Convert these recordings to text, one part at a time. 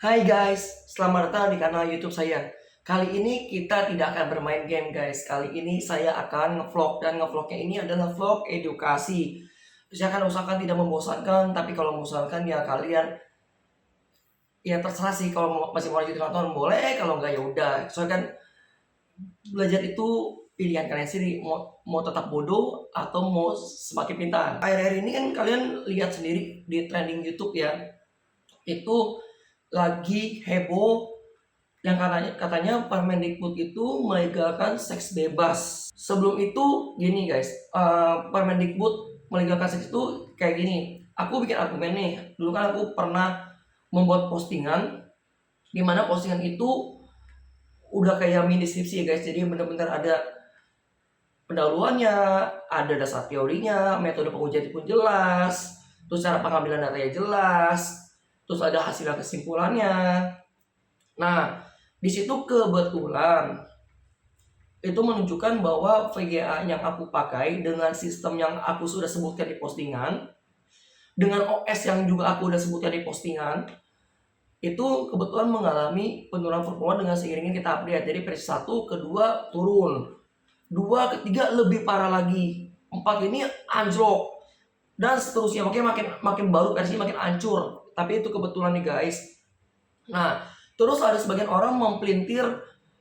Hai guys, selamat datang di kanal YouTube saya. Kali ini kita tidak akan bermain game guys. Kali ini saya akan ngevlog dan ngevlognya ini adalah vlog edukasi. Saya akan usahakan tidak membosankan, tapi kalau membosankan ya kalian ya terserah sih, kalau masih mau lanjut nonton boleh, kalau enggak ya udah. Soalnya kan belajar itu pilihan kalian sendiri, mau tetap bodoh atau mau semakin pintar. Akhir-akhir ini kan kalian lihat sendiri di trending YouTube ya, itu lagi heboh yang katanya Permendikbud itu melegalkan seks bebas. Sebelum itu gini guys, Permendikbud melegalkan seks itu kayak gini. Aku bikin argumen nih. Dulu kan aku pernah membuat postingan, dimana postingan itu udah kayak mini skripsi ya guys. Jadi bener-bener ada pendahuluannya, ada dasar teorinya, metode pengujian pun jelas, terus cara pengambilan datanya jelas, terus ada hasil kesimpulannya. Nah, di situ kebetulan itu menunjukkan bahwa VGA yang aku pakai dengan sistem yang aku sudah sebutkan di postingan, dengan OS yang juga aku udah sebutkan di postingan, itu kebetulan mengalami penurunan performa dengan seiringnya kita update. Jadi versi 1, kedua turun, 2, ketiga lebih parah lagi, 4 ini anjlok, dan seterusnya. Makanya makin baru versi makin hancur. Tapi itu kebetulan nih guys. Nah, terus ada sebagian orang mempelintir,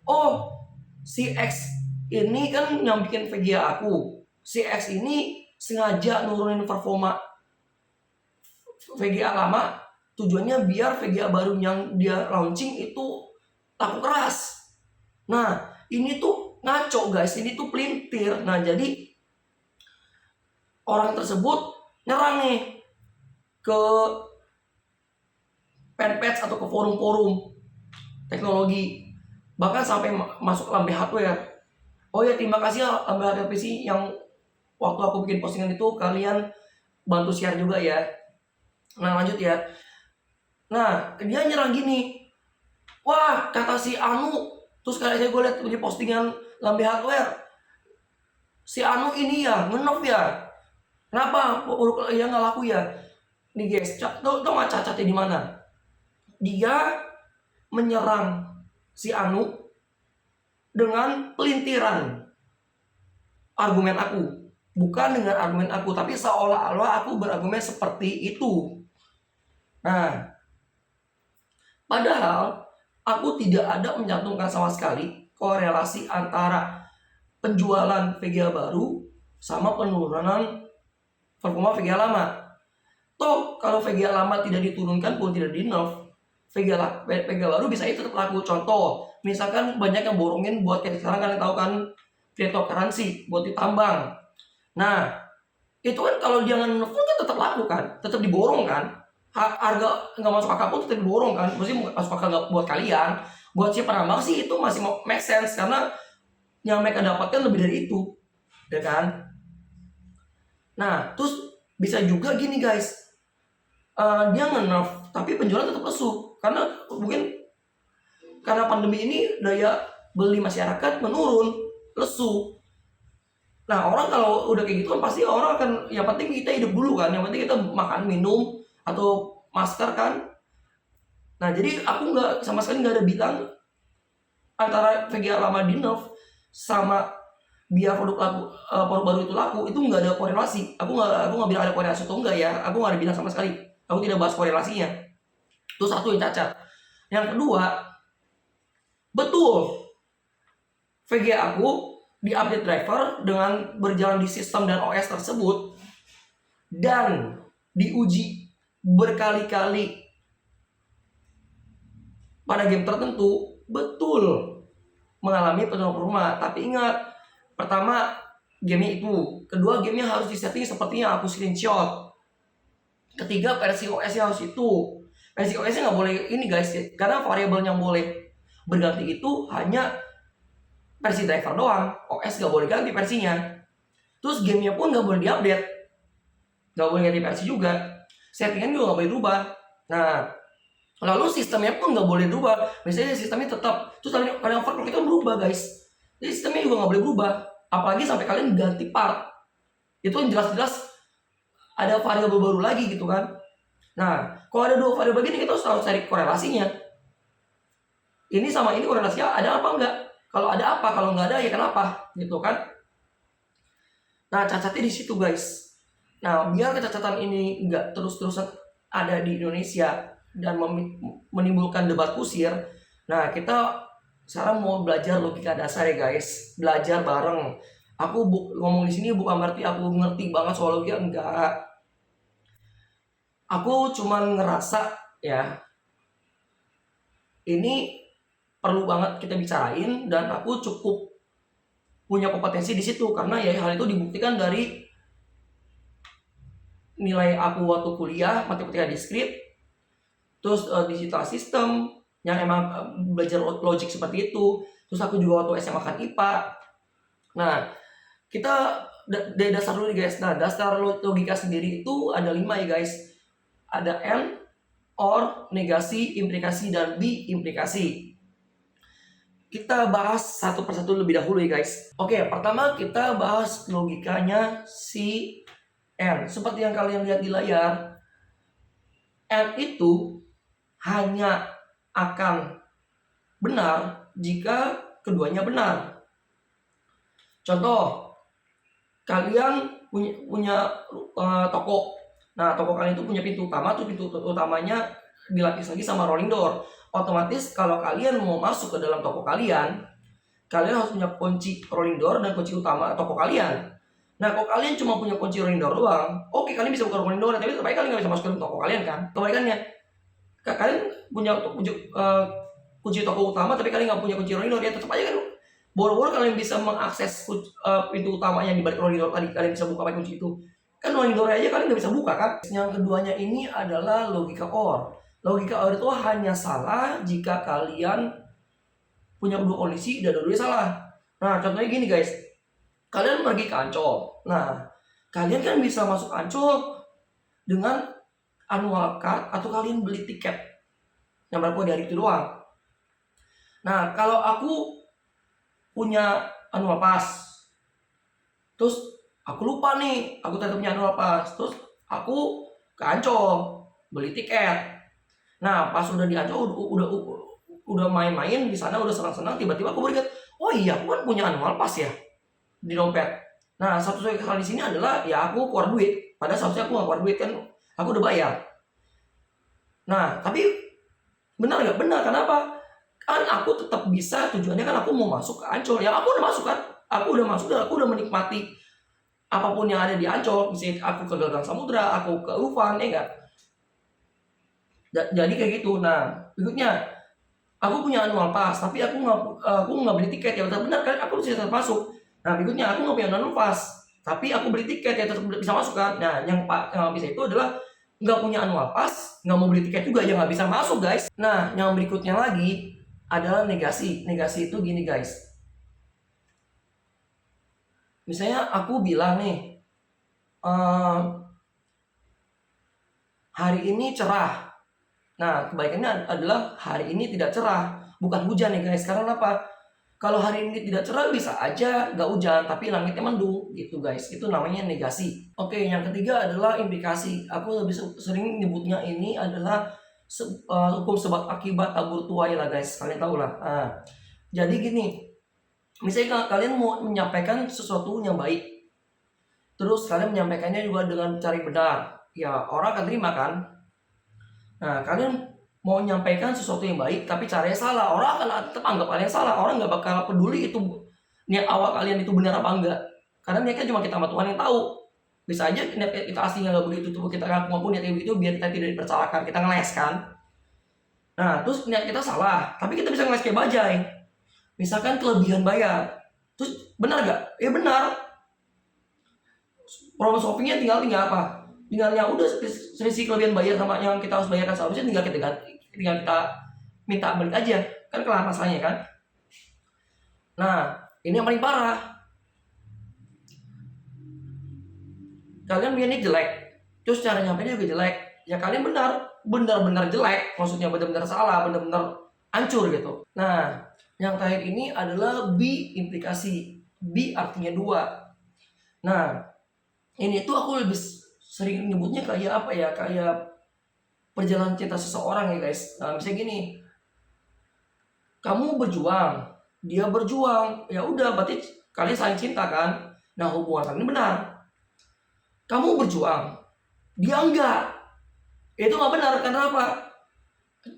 oh si X ini kan yang bikin VGA aku, si X ini sengaja nurunin performa VGA lama, tujuannya biar VGA baru yang dia launching itu laku keras. Nah, ini tuh ngaco guys, ini tuh pelintir. Nah, jadi orang tersebut nyerang nih ke fanpage atau ke forum-forum teknologi, bahkan sampai masuk lambe hardware. Oh ya, terima kasih ya lambe hardware PC yang waktu aku bikin postingan itu kalian bantu share juga ya. Nah, lanjut ya. Nah, dia nyerang gini, wah kata si Anu, terus kali saya gue lihat di postingan lambe hardware, si Anu ini ya ngenov ya, kenapa ya nggak laku ya. Nih guys, tau nggak cacatnya di mana? Dia menyerang si Anu dengan pelintiran argumen aku, bukan dengan argumen aku, tapi seolah-olah aku berargumen seperti itu. Nah, padahal aku tidak ada mencantumkan sama sekali korelasi antara penjualan VGA baru sama penurunan performa VGA lama. Toh kalau VGA lama tidak diturunkan pun tidak di nerf, VGA baru bisa itu tetap laku. Contoh, misalkan banyak yang borongin buat kayak sekarang kalian tahu kan cryptocurrency buat ditambang. Nah, itu kan kalau jangan nerf kan tetap laku kan, tetap diborong kan. Harga nggak masuk akal pun tetap diborong kan. Maksudnya masuk akal nggak buat kalian, buat si penambang sih itu masih make sense karena yang mereka dapatkan lebih dari itu, ya kan? Nah, terus bisa juga gini guys, dia nge-nerf tapi penjualan tetap lesu karena mungkin karena pandemi ini daya beli masyarakat menurun, lesu. Nah, orang kalau udah kayak gitu kan pasti orang akan, yang penting kita hidup dulu kan, yang penting kita makan minum atau masker kan. Nah, jadi aku nggak sama sekali nggak ada bilang antara VGA lama di nerf sama biar produk baru itu laku, itu nggak ada korelasi. Aku nggak bilang ada korelasi atau enggak ya, aku nggak ada bilang sama sekali. Aku tidak bahas korelasinya. Itu satu yang cacat. Yang kedua, betul VGA aku di update driver dengan berjalan di sistem dan OS tersebut dan diuji berkali-kali pada game tertentu, betul mengalami penurunan performa. Tapi ingat, pertama gamenya itu, kedua gamenya harus disetting seperti yang aku screenshot, ketiga versi OS-nya harus itu. Versi OS-nya nggak boleh ini guys, karena variabel yang boleh berganti itu hanya versi driver doang, OS nggak boleh ganti versinya. Terus gamenya pun nggak boleh diupdate, nggak boleh ganti versi juga, settingan juga nggak boleh berubah. Nah, lalu sistemnya pun nggak boleh berubah. Misalnya sistemnya tetap, terus kalian overclock itu berubah guys, jadi sistemnya juga nggak boleh berubah. Apalagi sampai kalian ganti part, itu jelas-jelas ada variabel baru lagi gitu kan. Nah, kalau ada dua variabel begini kita harus cari korelasinya. ini sama ini korelasinya ada apa enggak? Kalau ada apa, kalau nggak ada ya kenapa? Gitu kan. Nah, cacatnya di situ guys. Nah, biar kecacatan ini nggak terus-terusan ada di Indonesia dan menimbulkan debat kusir, nah kita sekarang mau belajar logika dasar ya guys, belajar bareng. Aku ngomong di sini bukan berarti aku ngerti banget soal logika, enggak. Aku cuman ngerasa ya, ini perlu banget kita bicarain dan aku cukup punya kompetensi di situ karena ya hal itu dibuktikan dari nilai aku waktu kuliah matematika diskrit, terus digital system yang emang belajar logik seperti itu, terus aku juga waktu SMA kan IPA. Nah, kita dari dasar dulu nih guys. Nah, dasar logika sendiri itu ada 5 ya guys. Ada N, OR, negasi, implikasi, dan bi-implikasi. Kita bahas satu persatu lebih dahulu ya guys. Oke, pertama kita bahas logikanya si N. Seperti yang kalian lihat di layar, N itu hanya akan benar jika keduanya benar. Contoh, kalian punya toko. Nah, toko kalian itu punya pintu utama, tuh pintu utamanya dilapis lagi sama rolling door. Otomatis kalau kalian mau masuk ke dalam toko kalian harus punya kunci rolling door dan kunci utama toko kalian. Nah, kalau kalian cuma punya kunci rolling door doang, oke, kalian bisa buka rolling door, tapi tetap aja kalian nggak bisa masuk ke toko kalian kan. Kebalikannya, kalian punya kunci toko utama, tapi kalian nggak punya kunci rolling door, ya tetap aja kan boro-boro kalian bisa mengakses pintu utama yang di balik rolling door tadi, kalian bisa buka pakai kunci itu. Kan rolling door aja kalian nggak bisa buka kan. Yang keduanya ini adalah logika OR. Logika OR itu hanya salah jika kalian punya dua kondisi dan dua-duanya salah. Nah, contohnya gini guys. Kalian pergi ke Ancol. Nah, kalian kan bisa masuk Ancol dengan annual card atau kalian beli tiket yang berlaku di hari itu doang. Nah, kalau aku punya annual pass, terus aku lupa nih, aku tetap punya annual pass, terus aku ke Ancol beli tiket. Nah, pas udah di Ancol udah main-main di sana, udah senang-senang, tiba-tiba aku beringat, oh iya, aku kan punya annual pass ya di dompet. Nah, satu hal di sini adalah ya aku keluar duit, padahal seharusnya aku nggak keluar duit kan, aku udah bayar. Nah, tapi benar nggak? Benar, kenapa? Kan aku tetap bisa, tujuannya kan aku mau masuk ke Ancol. Ya aku udah masuk kan, aku udah masuk dan aku udah menikmati apapun yang ada di Ancol. Misalnya aku ke Gagang Samudra, aku ke Ufan, ya enggak? Jadi kayak gitu. Nah, berikutnya aku punya annual pass, tapi aku nggak beli tiket. Ya benar kan, aku bisa tetap masuk. Nah, berikutnya aku nggak punya annual pass, tapi aku beli tiket, ya tetap bisa masuk kan. Nah, yang bisa itu adalah nggak punya annual pass, nggak mau beli tiket juga, ya nggak bisa masuk guys. Nah, yang berikutnya lagi adalah negasi. Negasi itu gini guys. Misalnya aku bilang nih, hari ini cerah. Nah, kebaikannya adalah hari ini tidak cerah, bukan hujan nih guys. Karena apa? Kalau hari ini tidak cerah bisa aja nggak hujan, tapi langitnya mendung gitu guys. Itu namanya negasi. Oke, yang ketiga adalah implikasi. Aku lebih sering nyebutnya ini adalah hukum sebab akibat tabur tuai lah guys. Kalian tahu lah. Nah, jadi gini, misalnya kalian mau menyampaikan sesuatu yang baik, terus kalian menyampaikannya juga dengan cara benar, ya orang akan terima kan. Nah, kalian mau menyampaikan sesuatu yang baik tapi caranya salah, orang akan tetap anggap kalian salah. Orang nggak bakal peduli itu niat awal kalian itu benar apa enggak, karena niatnya cuma kita sama Tuhan yang tahu. Bisa aja niat kita aslinya nggak begitu, tuh kita ngaku maupun niat begitu biar kita tidak dipersalahkan, kita ngeles kan. Nah, terus niat kita salah tapi kita bisa ngeles kayak bajai. Misalkan kelebihan bayar, terus benar nggak? Ya benar. Problem solvingnya tinggal apa? Tinggal yang udah selisih kelebihan bayar sama yang kita harus bayarkan seharusnya, tinggal kita minta balik aja, kan kelar masalahnya kan. Nah, ini yang paling parah. Kalian punya ini jelek, terus cara nyampainya juga jelek. Ya kalian benar-benar jelek, maksudnya benar-benar salah, benar-benar hancur gitu. Nah, yang terakhir ini adalah bi implikasi. Bi artinya dua. Nah, ini tuh aku lebih sering nyebutnya kayak apa ya, kayak perjalanan cinta seseorang ya guys. Nah, misalnya gini, Kamu berjuang, dia berjuang, ya udah berarti kalian saling cinta kan? Nah hubungan kalian benar. Kamu berjuang, dia enggak. Itu nggak benar. Karena apa?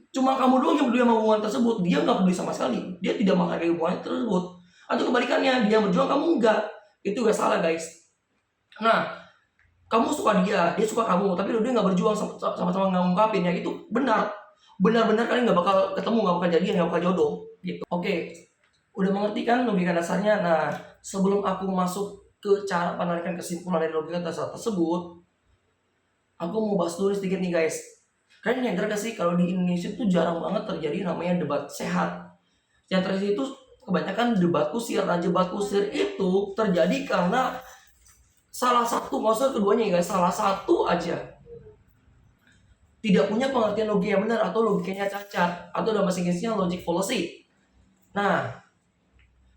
Cuma kamu doang yang peduli sama hubungan tersebut. Dia nggak peduli sama sekali. Dia tidak menghargai hubungan tersebut. Atau kebalikannya, dia berjuang, kamu enggak. Itu gak salah guys. Nah, kamu suka dia suka kamu, tapi dia nggak berjuang sama-sama nggak ngungkapin, ya itu benar. Benar-benar kalian nggak bakal ketemu, nggak bakal jadian, nggak bakal jodoh gitu. Oke, udah mengerti kan logika dasarnya? Nah, sebelum aku masuk ke cara penarikan kesimpulan dari logika dasar tersebut, aku mau bahas dulu sedikit nih guys. Kalian nyadar gak sih kalau di Indonesia tuh jarang banget terjadi namanya debat sehat. Yang terjadi itu kebanyakan debat kusir. Nah, debat kusir itu terjadi karena salah satu, nggak usah keduanya ya guys, salah satu aja tidak punya pengertian logika yang benar atau logikanya cacat, atau dalam bahasa Inggrisnya logic fallacy. Nah,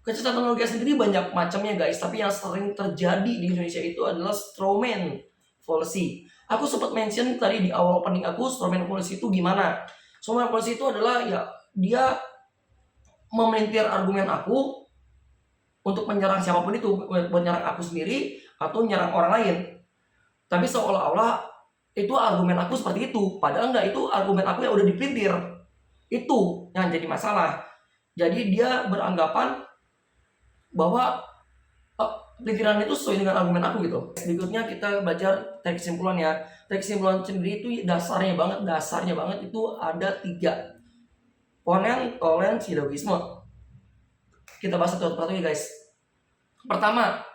kecacatan logika sendiri banyak macamnya guys, tapi yang sering terjadi di Indonesia itu adalah strawman fallacy. Aku sempat mention tadi di awal opening aku, strawman fallacy itu gimana. Strawman fallacy itu adalah ya dia memelintir argumen aku untuk menyerang siapapun itu, menyerang aku sendiri atau menyerang orang lain. Tapi seolah-olah itu argumen aku seperti itu, padahal enggak, itu argumen aku yang udah dipelintir. Itu yang jadi masalah. Jadi dia beranggapan bahwa pelintiran itu sesuai dengan argumen aku gitu. Berikutnya kita belajar teknik kesimpulan ya. Teknik kesimpulan sendiri itu dasarnya banget itu ada 3. Ponen, tolen, silogisme. Kita bahas satu-satu ya guys. Pertama,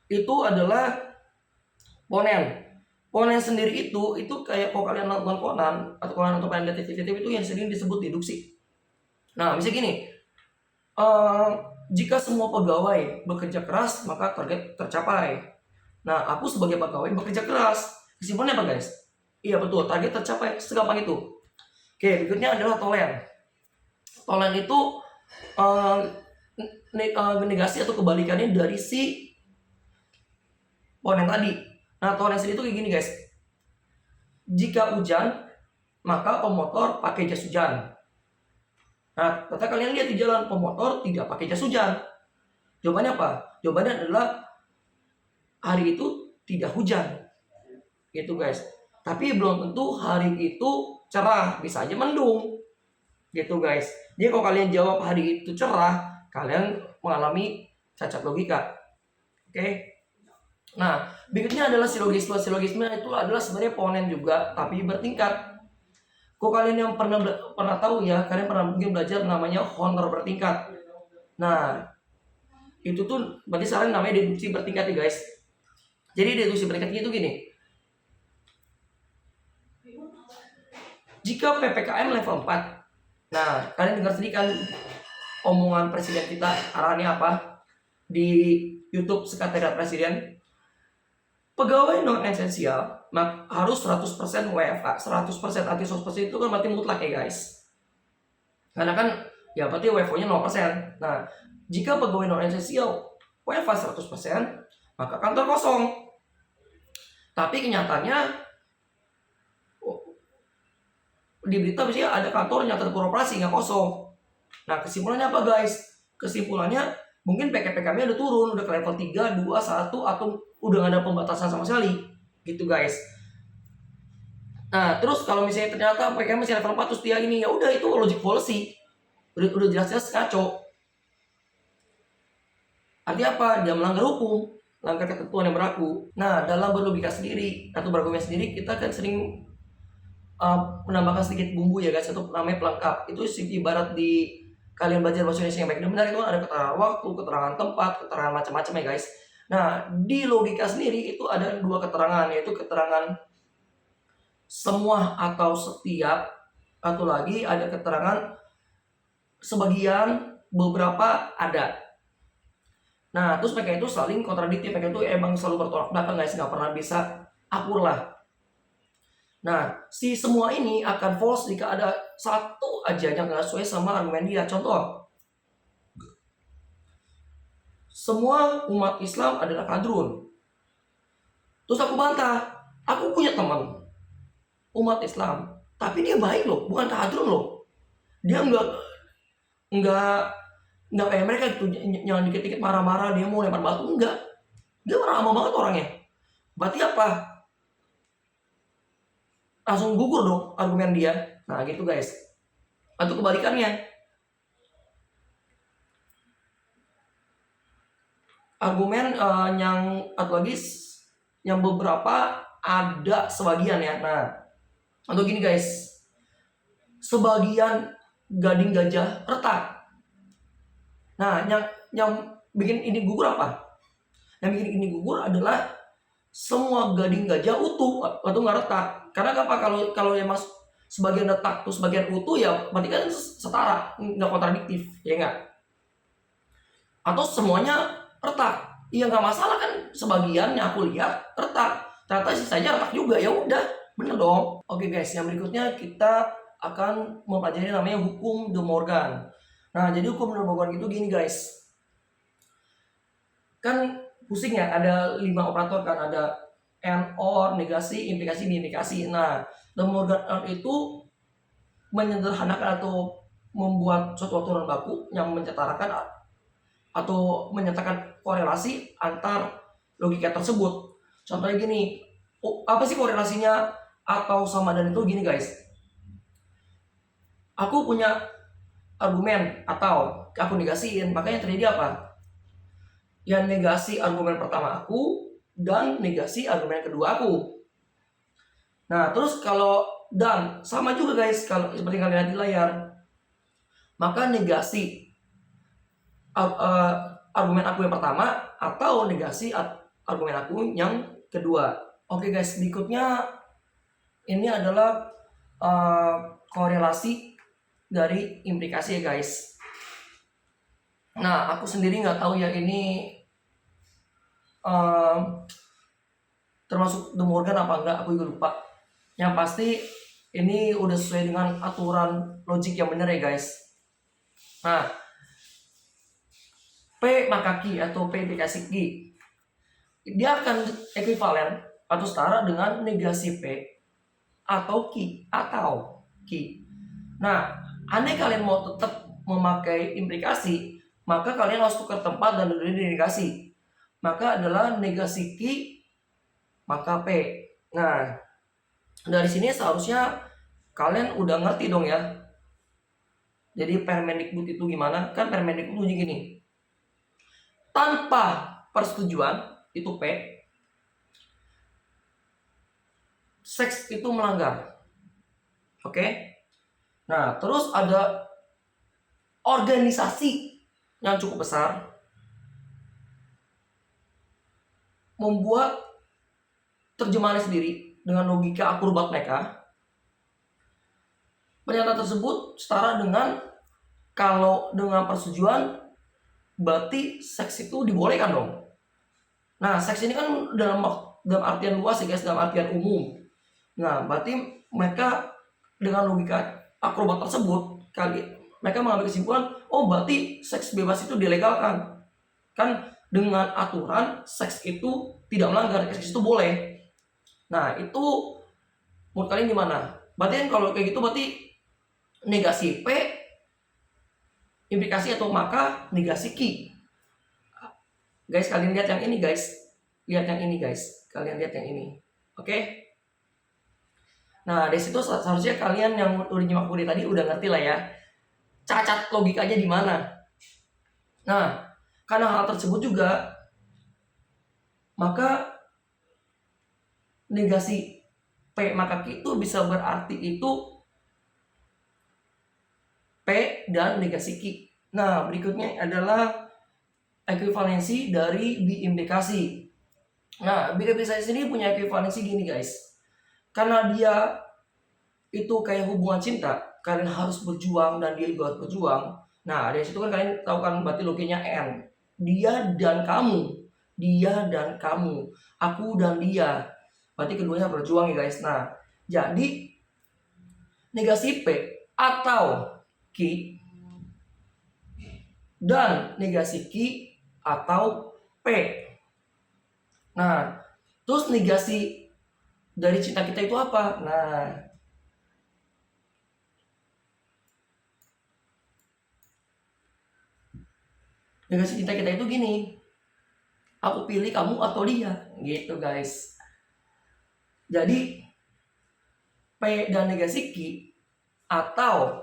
itu adalah ponen. Ponen sendiri itu kayak kalau kalian nonton Conan atau Conan atau pengen detektif itu yang sering disebut deduksi. Nah, misalnya gini, jika semua pegawai bekerja keras, maka target tercapai. Nah, aku sebagai pegawai bekerja keras. Kesimpulannya apa guys? Iya betul, target tercapai, segampang itu. Oke, berikutnya adalah tolen. Tolen itu negasi atau kebalikannya dari si ponen tadi. Nah, tolen sendiri itu kayak gini guys. Jika hujan, maka pemotor pakai jas hujan. Nah, ternyata kalian lihat di jalan, pemotor tidak pakai jas hujan. Jawabannya apa? Jawabannya adalah hari itu tidak hujan. Gitu guys. Tapi belum tentu hari itu cerah, bisa aja mendung. Gitu guys. Jadi kalau kalian jawab hari itu cerah, kalian mengalami cacat logika. Oke. Nah, berikutnya adalah silogisme. Silogisme itu adalah sebenarnya ponen juga, tapi bertingkat. Kok kalian yang pernah tahu ya, kalian pernah mungkin belajar namanya honor bertingkat. Nah, itu tuh berarti sekarang namanya deduksi bertingkat ya guys. Jadi deduksi bertingkatnya itu gini. Jika PPKM level 4, nah kalian dengar sendiri kan omongan presiden kita, arahannya apa di YouTube sekretariat presiden. Pegawai non esensial harus 100% WFA. 100% arti 100% itu kan berarti mutlak ya guys. Karena kan ya berarti WFO-nya 0%. Nah, jika pegawai non esensial WFA 100%, maka kantor kosong. Tapi kenyataannya di berita biasanya ada kantor nyata beroperasi, nggak kosong. Nah, kesimpulannya apa guys? Kesimpulannya mungkin PKPKM-nya udah turun, udah ke level 3, 2, 1, atau udah nggak ada pembatasan sama sekali. Gitu guys. Nah, terus kalau misalnya ternyata PKM masih level 4 terus dia ini, ya udah itu logic fallacy. Udah jelas-jelas kacau. Artinya apa? Dia melanggar hukum, melanggar ketentuan yang berlaku. Nah, dalam berlogika sendiri atau berargumen sendiri, kita kan sering menambahkan sedikit bumbu ya guys, itu namanya pelengkap. Itu ibarat di kalian belajar bahasa Indonesia yang baik dan benar itu ada keterangan waktu, keterangan tempat, keterangan macam-macam ya guys. Nah, di logika sendiri itu ada 2 keterangan, yaitu keterangan semua atau setiap, atau lagi ada keterangan sebagian, beberapa, ada. Nah, terus mereka itu saling kontradiktif, mereka itu emang selalu bertolak belakang guys, nggak pernah bisa akur lah. Nah, si semua ini akan false jika ada satu aja yang nggak sesuai sama argumen dia. Contoh, semua umat Islam adalah kadrun. Terus aku bantah, aku punya teman umat Islam, tapi dia baik loh, bukan kadrun loh. Dia Nggak kayak mereka gitu, jangan dikit-dikit marah-marah dia mau lempar batu, enggak. Dia ramah banget orangnya. Berarti apa? Langsung gugur dong argumen dia. Nah gitu guys. Atau kebalikannya, argumen yang atau lagi yang beberapa ada sebagian ya. Nah untuk gini guys, sebagian gading gajah retak. Nah yang bikin ini gugur apa? Yang bikin ini gugur adalah semua gading gajah utuh atau nggak retak. Karena apa? Kalau emang sebagian retak tuh sebagian utuh ya berarti kan setara, nggak kontradiktif, ya nggak? Atau semuanya retak? Iya nggak masalah kan, sebagian yang aku lihat retak, ternyata sisanya retak juga, ya udah, bener dong. Oke guys, yang berikutnya kita akan mempelajari namanya hukum De Morgan. Nah jadi hukum De Morgan itu gini guys, kan pusing ya, ada 5 operator kan, ada and, or, negasi, implikasi, biimplikasi. Nah De Morgan itu menyederhanakan atau membuat suatu aturan baku yang mencetarakan atau menyatakan korelasi antar logika tersebut. Contohnya gini, apa sih korelasinya atau sama dan itu gini guys. Aku punya argumen atau aku negasiin, makanya terjadi apa? Yang negasi argumen pertama aku dan negasi argumen kedua aku. Nah terus kalau dan sama juga guys, kalau seperti kalian lihat di layar, maka negasi argumen aku yang pertama atau negasi argumen aku yang kedua. Oke guys, berikutnya ini adalah korelasi dari implikasi ya guys. Nah aku sendiri nggak tahu ya ini termasuk De Morgan apa enggak, aku juga lupa. Yang pasti ini udah sesuai dengan aturan logik yang benar ya guys. Nah P maka Q atau P implikasi Q, dia akan ekuivalen atau setara dengan negasi P atau Q atau Q. Nah, andai kalian mau tetap memakai implikasi, maka kalian harus tukar tempat dan dulu negasi. Maka adalah negasi Q maka P. Nah, dari sini seharusnya kalian udah ngerti dong ya. Jadi Permendikbud itu gimana? Kan Permendikbud bunyi gini. Tanpa persetujuan, itu P, seks itu melanggar. Oke? Nah, terus ada organisasi yang cukup besar membuat terjemahannya sendiri dengan logika akrobat mereka. Pernyataan tersebut setara dengan kalau dengan persetujuan berarti seks itu dibolehkan dong. Nah, seks ini kan dalam artian luas ya guys, dalam artian umum. Nah, berarti mereka dengan logika akrobat tersebut, mereka mengambil kesimpulan, oh berarti seks bebas itu dilegalkan. Kan dengan aturan seks itu tidak melanggar, seks itu boleh. Nah, itu menurut kalian gimana? Berarti kan kalau kayak gitu berarti negasi P implikasi atau maka negasi Q. Guys, kalian lihat yang ini guys. Lihat yang ini guys. Kalian lihat yang ini. Oke? Nah, dari situ seharusnya kalian yang udah nyimak kuliah tadi udah ngerti lah ya. Cacat logikanya di mana. Nah, karena hal tersebut juga maka negasi P maka Q itu bisa berarti itu P dan negasi Q. Nah, berikutnya adalah ekuivalensi dari biimplikasi. Nah, biimplikasi ini punya ekuivalensi gini guys. Karena dia itu kayak hubungan cinta, kalian harus berjuang dan dia juga harus berjuang. Nah, dari situ kan kalian tahu kan berarti logikanya N. Dia dan kamu, dia dan kamu, aku dan dia. Berarti keduanya berjuang ya guys. Nah, jadi negasi P atau Q dan negasi Q atau P. Nah, terus negasi dari cinta kita itu apa? Nah, Negasi cinta kita itu gini, aku pilih kamu atau dia, gitu guys. Jadi P dan negasi Q, atau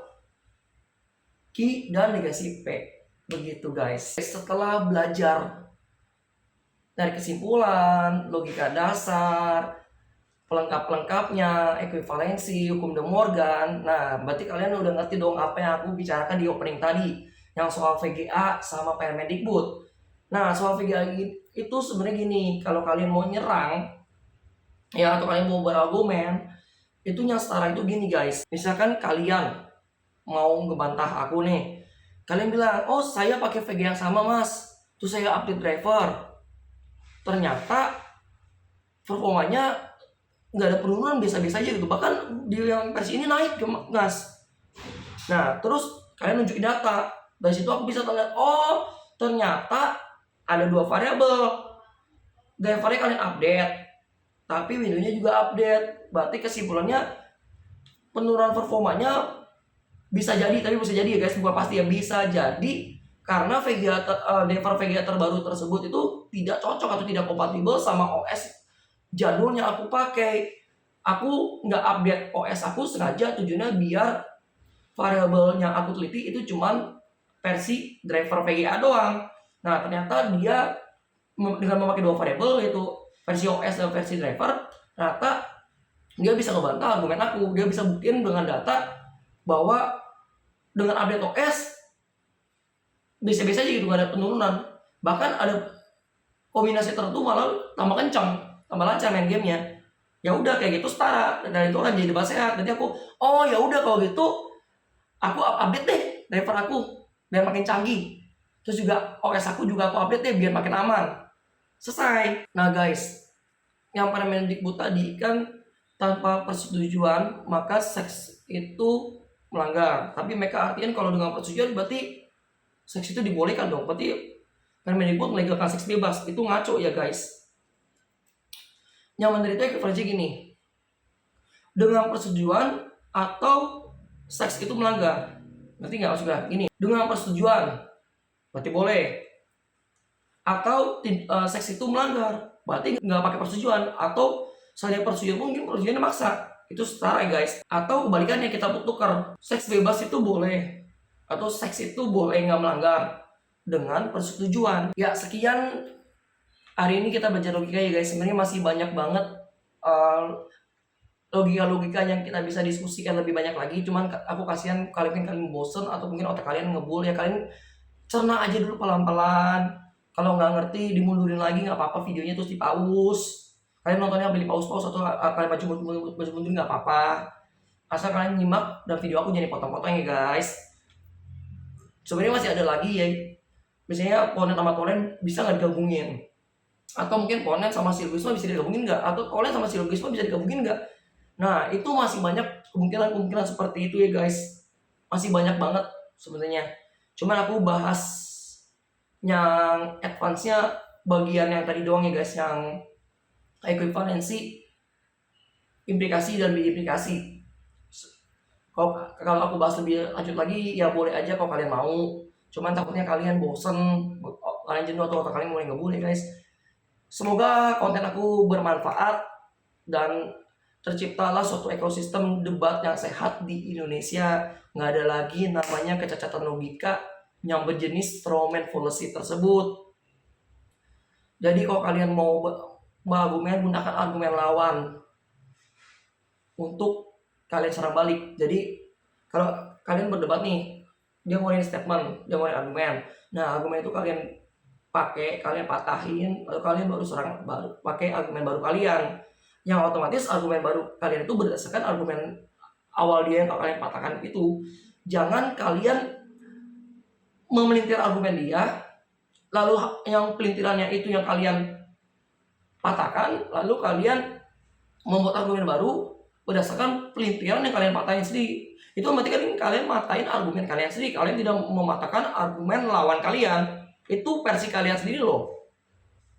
Q dan negasi P, begitu guys. Setelah belajar dari kesimpulan, logika dasar, pelengkap-pelengkapnya, ekuivalensi, hukum De Morgan. Nah, berarti kalian udah ngerti dong apa yang aku bicarakan di opening tadi, yang soal VGA sama Permendikbud. Nah, soal VGA itu sebenarnya gini, kalau kalian mau nyerang, ya atau kalian mau berargumen, itu yang setara itu gini guys. Misalkan kalian mau ngebantah aku nih, kalian bilang, oh saya pakai VGA yang sama mas, terus saya update driver, ternyata performanya nggak ada penurunan, biasa-biasa aja gitu, bahkan di yang versi ini naik gas. Nah terus kalian nunjukin data, dari situ aku bisa lihat, oh ternyata ada dua variabel, drivernya kalian update tapi windownya juga update, berarti kesimpulannya penurunan performanya bisa jadi, tapi bisa jadi ya guys, bukan pasti ya, bisa jadi karena driver VGA terbaru tersebut itu tidak cocok atau tidak kompatibel sama OS jadul yang aku pakai. Aku nggak update OS aku sengaja, tujuannya biar variabel yang aku teliti itu cuman versi driver VGA doang. Nah ternyata dia dengan memakai dua variabel, yaitu versi OS dan versi driver, ternyata dia bisa ngebantah argumen aku. Dia bisa buktiin dengan data bahwa dengan update OS biasa-biasa aja gitu, gak ada penurunan, bahkan ada kombinasi tertentu malah tambah kencang, tambah lancar main gamenya. Ya udah kayak gitu setara, dan itu kan jadi debat sehat. Jadi aku, oh ya udah kalau gitu aku update deh driver aku biar makin canggih, terus juga OS aku juga aku update deh biar makin aman, selesai. Nah guys, yang Permendikbud tadi kan tanpa persetujuan maka seks itu melanggar, tapi mereka artikan kalau dengan persetujuan berarti seks itu dibolehkan dong, berarti Permendikbud melegalkan seks bebas. Itu ngaco ya guys. Yang menderita ekuivalensi gini, dengan persetujuan atau seks itu melanggar, ngerti nggak maksudnya? Gini, dengan persetujuan berarti boleh, atau seks itu melanggar berarti nggak pakai persetujuan, atau saya persetujuan mungkin persetujuannya maksa, itu setara ya guys. Atau kebalikannya, kita tukar, seks bebas itu boleh atau seks itu boleh nggak melanggar dengan persetujuan. Ya sekian hari ini kita belajar logika ya guys. Sebenarnya masih banyak banget logika-logika yang kita bisa diskusikan lebih banyak lagi, cuman aku kasihan kalian bosen atau mungkin otak kalian ngebul. Ya kalian cerna aja dulu pelan-pelan, kalau nggak ngerti dimundurin lagi nggak apa-apa videonya, terus dipause. Kalian nontonnya beli pause atau kalian baca mundur nggak apa-apa, asal kalian nyimak dan video aku jadi potong-potong ya guys. Sebenarnya masih ada lagi ya, misalnya ponen sama tolen bisa nggak digabungin, atau mungkin ponen sama silogisme bisa digabungin nggak, atau tolen sama silogisme bisa digabungin nggak. Nah itu masih banyak kemungkinan seperti itu ya guys, masih banyak banget sebenarnya. Cuman aku bahas yang advance-nya bagian yang tadi doang ya guys, yang ekuivalensi, implikasi dan biimplikasi. Kalau aku bahas lebih lanjut lagi ya boleh aja kalau kalian mau, cuman takutnya kalian bosen, kalian jenuh atau kalian mulai ngebul ya guys. Semoga konten aku bermanfaat dan terciptalah suatu ekosistem debat yang sehat di Indonesia. Nggak ada lagi namanya kecacatan logika yang berjenis strawman fallacy tersebut. Jadi kalau kalian mau berargumen, gunakan argumen lawan untuk kalian serang balik. Jadi kalau kalian berdebat nih, dia ngeluarin statement, dia ngeluarin argumen, nah argumen itu kalian pakai, kalian patahin, lalu kalian baru serang, baru pakai argumen baru kalian, yang otomatis argumen baru kalian itu berdasarkan argumen awal dia yang kalian patahkan itu. Jangan kalian memelintir argumen dia, lalu yang pelintirannya itu yang kalian patahkan, lalu kalian membuat argumen baru berdasarkan pelintiran yang kalian patahin sendiri. Itu berarti kan kalian matahin argumen kalian sendiri, kalian tidak mematahkan argumen lawan kalian. Itu versi kalian sendiri loh.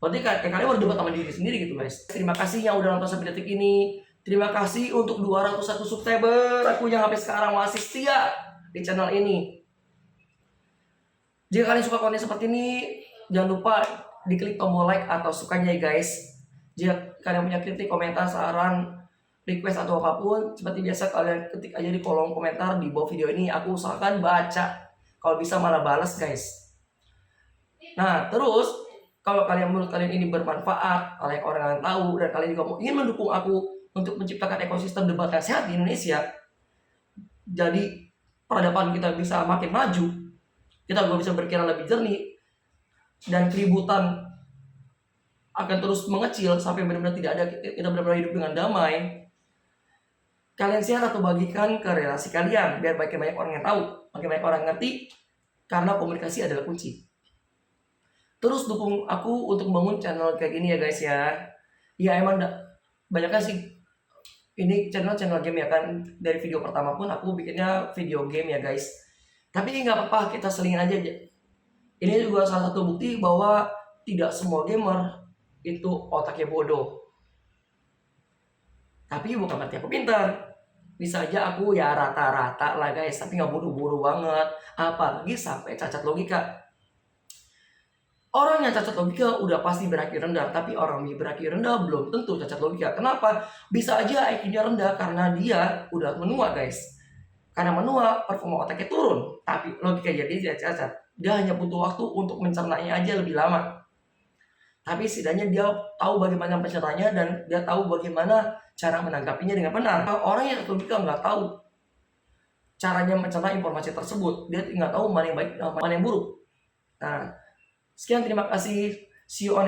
Berarti kalian berdebat sama diri sendiri gitu guys. Terima kasih yang udah nonton sampai detik ini. Terima kasih untuk 201 subscriber aku yang sampai sekarang masih setia di channel ini. Jika kalian suka konten seperti ini, jangan lupa diklik tombol like atau sukanya ya guys. Jika kalian punya kritik, komentar, saran, request atau apapun, seperti biasa kalian ketik aja di kolom komentar di bawah video ini. Aku usahakan baca, kalau bisa malah balas guys. Nah terus, kalau kalian menurut kalian ini bermanfaat, kalian orang yang tahu, dan kalian juga ingin mendukung aku untuk menciptakan ekosistem debat yang sehat di Indonesia, jadi peradaban kita bisa makin maju, kita juga bisa berkira lebih jernih, dan keributan akan terus mengecil sampai benar-benar tidak ada, kita benar-benar hidup dengan damai. Kalian share atau bagikan ke relasi kalian biar makin banyak orang yang tahu, makin banyak orang ngerti, karena komunikasi adalah kunci. Terus dukung aku untuk membangun channel kayak gini ya guys ya. Ya emang banyak kan sih ini channel game ya kan. Dari video pertama pun aku bikinnya video game ya guys. Tapi nggak apa-apa, kita selingin aja. Ini juga salah satu bukti bahwa tidak semua gamer itu otaknya bodoh. Tapi bukan berarti aku pintar. Bisa aja aku ya rata-rata lah guys, tapi nggak bodoh-bodoh banget. Apalagi sampai cacat logika. Orang yang cacat logika udah pasti berakhir rendah, tapi orang yang berakhir rendah belum tentu cacat logika. Kenapa? Bisa aja IQ-nya rendah karena dia udah menua guys. Karena menua, performa otaknya turun, tapi logika dia tidak cacat. Dia hanya butuh waktu untuk mencernanya aja lebih lama. Tapi setidaknya dia tahu bagaimana mencernanya dan dia tahu bagaimana cara menanggapinya dengan benar. Orang yang logika nggak tahu caranya mencerna informasi tersebut. Dia nggak tahu mana yang baik, mana yang buruk. Nah, sekian, terima kasih. See you on